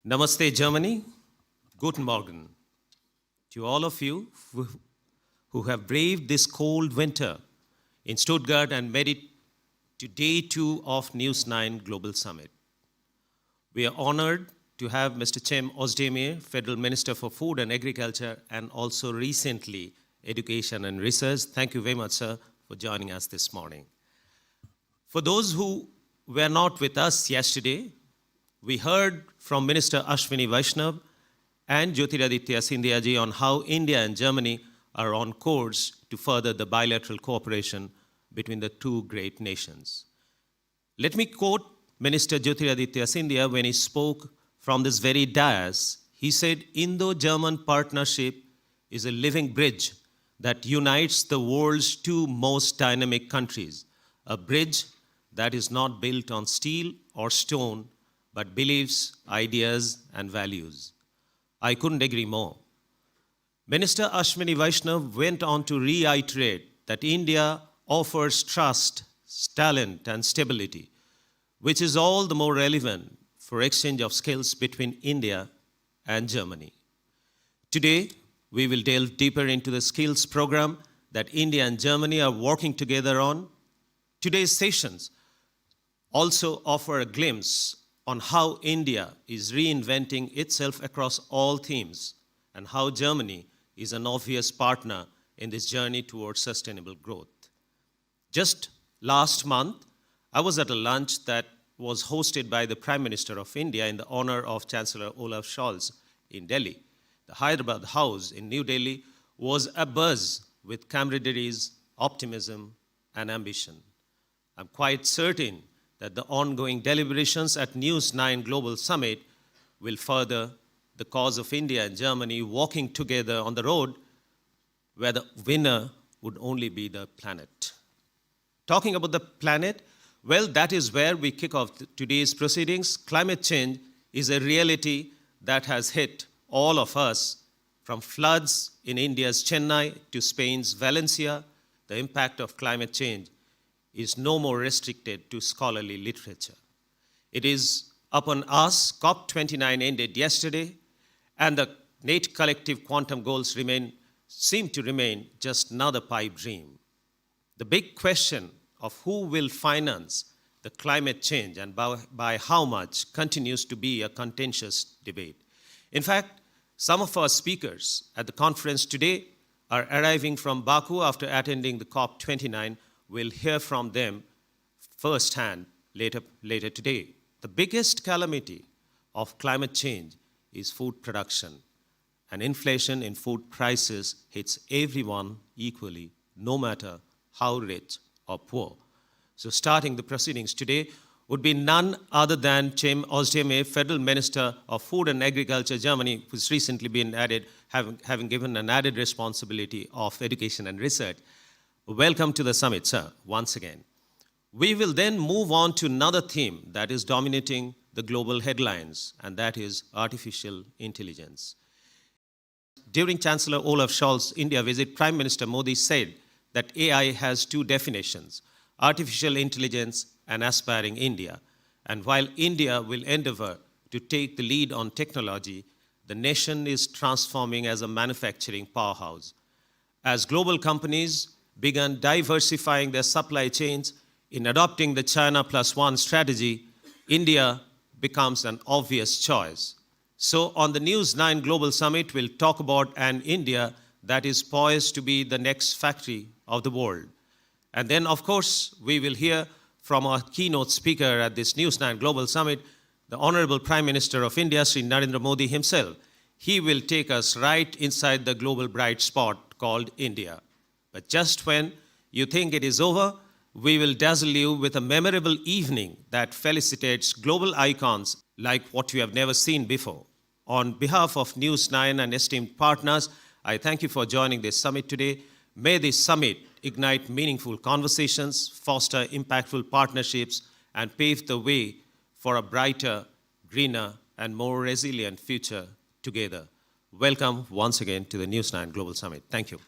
Namaste, Germany. Guten Morgen. To all of you who have braved this cold winter in Stuttgart and made it to day 2 of News9 Global Summit. We are honored to have Mr. Cem Özdemir, Federal Minister for Food and Agriculture, and also recently Education and Research. Thank you very much, sir, for joining us this morning. For those who were not with us yesterday, we heard from Minister Ashwini Vaishnav and Jyotiraditya Scindia ji on how India and Germany are on course to further the bilateral cooperation between the two great nations. Let me quote Minister Jyotiraditya Scindia when he spoke from this very dais. He said, Indo-German partnership is a living bridge that unites the world's two most dynamic countries, a bridge that is not built on steel or stone, but beliefs, ideas, and values. I couldn't agree more. Minister Ashwini Vaishnav went on to reiterate that India offers trust, talent, and stability, which is all the more relevant for exchange of skills between India and Germany. Today, we will delve deeper into the skills program that India and Germany are working together on. Today's sessions also offer a glimpse on how India is reinventing itself across all themes and how Germany is an obvious partner in this journey towards sustainable growth. Just last month, I was at a lunch that was hosted by the Prime Minister of India in the honor of Chancellor Olaf Scholz in Delhi. The Hyderabad House in New Delhi was abuzz with camaraderies, optimism, and ambition. I'm quite certain that the ongoing deliberations at News9 Global Summit will further the cause of India and Germany working together on the road where the winner would only be the planet. Talking about the planet, well, that is where we kick off today's proceedings. Climate change is a reality that has hit all of us, from floods in India's Chennai to Spain's Valencia. The impact of climate change is no more restricted to scholarly literature. It is upon us. COP29 ended yesterday, and the net collective quantum goals seem to remain just another pipe dream. The big question of who will finance the climate change and by how much continues to be a contentious debate. In fact, some of our speakers at the conference today are arriving from Baku after attending the COP29. We'll hear from them firsthand later today. The biggest calamity of climate change is food production, and inflation in food prices hits everyone equally, no matter how rich or poor. So starting the proceedings today would be none other than Cem Özdemir, Federal Minister of Food and Agriculture, Germany, who's recently been added, having given an added responsibility of education and research. Welcome to the summit, sir, once again. We will then move on to another theme that is dominating the global headlines, and that is artificial intelligence. During Chancellor Olaf Scholz's India visit, Prime Minister Modi said that AI has two definitions: artificial intelligence and aspiring India. And while India will endeavor to take the lead on technology, the nation is transforming as a manufacturing powerhouse. As global companies began diversifying their supply chains in adopting the China Plus One strategy, India becomes an obvious choice. So on the News9 Global Summit, we'll talk about an India that is poised to be the next factory of the world. And then, of course, we will hear from our keynote speaker at this News9 Global Summit, the Honorable Prime Minister of India, Sri Narendra Modi himself. He will take us right inside the global bright spot called India. But just when you think it is over, we will dazzle you with a memorable evening that felicitates global icons like what you have never seen before. On behalf of News9 and esteemed partners, I thank you for joining this summit today. May this summit ignite meaningful conversations, foster impactful partnerships, and pave the way for a brighter, greener, and more resilient future together. Welcome once again to the News9 Global Summit. Thank you.